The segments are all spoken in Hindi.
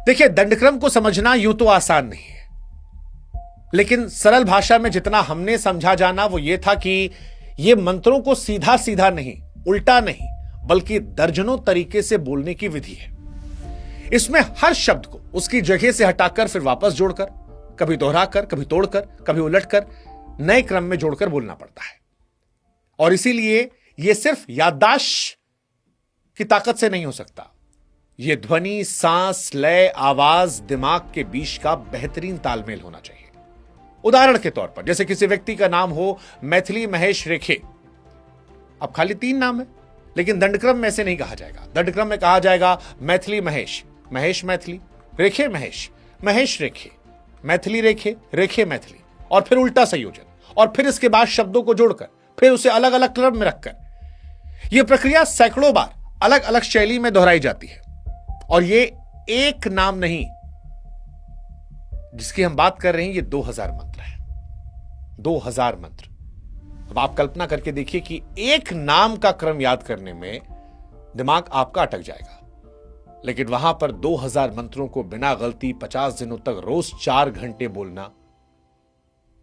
देखिए, दंडक्रम को समझना यूं तो आसान नहीं है, लेकिन सरल भाषा में जितना हमने समझा जाना वो ये था कि ये मंत्रों को सीधा सीधा नहीं, उल्टा नहीं, बल्कि दर्जनों तरीके से बोलने की विधि है। इसमें हर शब्द को उसकी जगह से हटाकर फिर वापस जोड़कर, कभी दोहराकर, कभी तोड़कर, कभी उलटकर, नए क्रम में जोड़कर बोलना पड़ता है। और इसीलिए यह सिर्फ याददाश्त की ताकत से नहीं हो सकता। यह ध्वनि, सांस, लय, आवाज, दिमाग के बीच का बेहतरीन तालमेल होना चाहिए। उदाहरण के तौर पर, जैसे किसी व्यक्ति का नाम हो मैथिली महेश रेखे। अब खाली 3 नाम है, लेकिन दंडक्रम में ऐसे नहीं कहा जाएगा। दंडक्रम में कहा जाएगा मैथिली महेश, महेश मैथिली, रेखे महेश, महेश रेखे, मैथिली रेखे, रेखे मैथिली, और फिर उल्टा संयोजन, और फिर इसके बाद शब्दों को जोड़कर फिर उसे अलग अलग क्रम में रखकर यह प्रक्रिया सैकड़ों बार अलग अलग शैली में दोहराई जाती है। और यह एक नाम नहीं, जिसकी हम बात कर रहे हैं, ये 2000 मंत्र है। 2000 मंत्र। अब आप कल्पना करके देखिए कि एक नाम का क्रम याद करने में दिमाग आपका अटक जाएगा, लेकिन वहां पर 2000 मंत्रों को बिना गलती 50 दिनों तक रोज 4 घंटे बोलना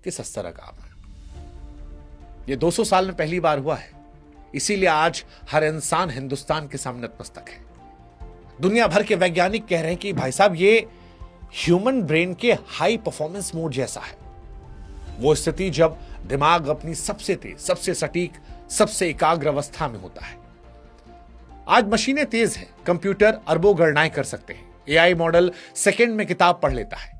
किस स्तर का काम है। यह 200 साल में पहली बार हुआ है। इसीलिए आज हर इंसान हिंदुस्तान के सामने नतमस्तक है। दुनिया भर के वैज्ञानिक कह रहे हैं कि भाई साहब, ये ह्यूमन ब्रेन के हाई परफॉर्मेंस मोड जैसा है। वो स्थिति जब दिमाग अपनी सबसे तेज, सबसे सटीक, सबसे एकाग्र अवस्था में होता है। आज मशीनें तेज हैं, कंप्यूटर अरबों गणनाएं कर सकते हैं, एआई मॉडल सेकंड में किताब पढ़ लेता है,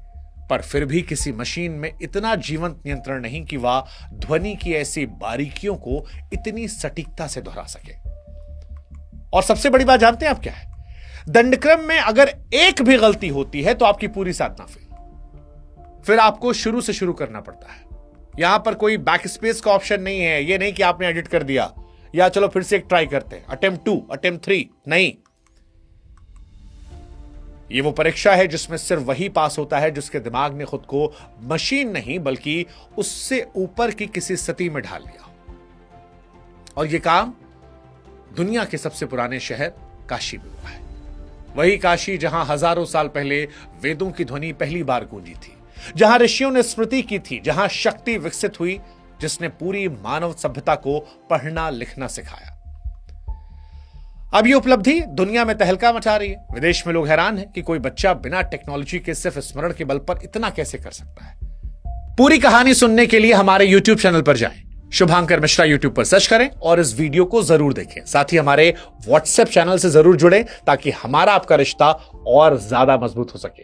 पर फिर भी किसी मशीन में इतना जीवंत नियंत्रण नहीं कि वह ध्वनि की ऐसी बारीकियों को इतनी सटीकता से दोहरा सके। और सबसे बड़ी बात जानते हैं आप क्या है? दंडक्रम में अगर एक भी गलती होती है तो आपकी पूरी साधना फेल। फिर आपको शुरू से शुरू करना पड़ता है। यहां पर कोई बैक स्पेस का ऑप्शन नहीं है। यह नहीं कि आपने एडिट कर दिया या चलो फिर से एक ट्राई करते हैं, अटेम्प्ट 2, अटेम्प्ट 3, नहीं। यह वो परीक्षा है जिसमें सिर्फ वही पास होता है जिसके दिमाग ने खुद को मशीन नहीं बल्कि उससे ऊपर की किसी स्थिति में ढाल लिया। और यह काम दुनिया के सबसे पुराने शहर काशी में हुआ है। वही काशी जहां हजारों साल पहले वेदों की ध्वनि पहली बार गूंजी थी, जहां ऋषियों ने स्मृति की थी, जहां शक्ति विकसित हुई, जिसने पूरी मानव सभ्यता को पढ़ना लिखना सिखाया। अब ये उपलब्धि दुनिया में तहलका मचा रही है। विदेश में लोग हैरान हैं कि कोई बच्चा बिना टेक्नोलॉजी के सिर्फ स्मरण के बल पर इतना कैसे कर सकता है। पूरी कहानी सुनने के लिए हमारे YouTube चैनल पर जाएं, शुभांकर मिश्रा YouTube पर सर्च करें और इस वीडियो को जरूर देखें। साथ ही हमारे WhatsApp चैनल से जरूर जुड़ें ताकि हमारा आपका रिश्ता और ज्यादा मजबूत हो सके।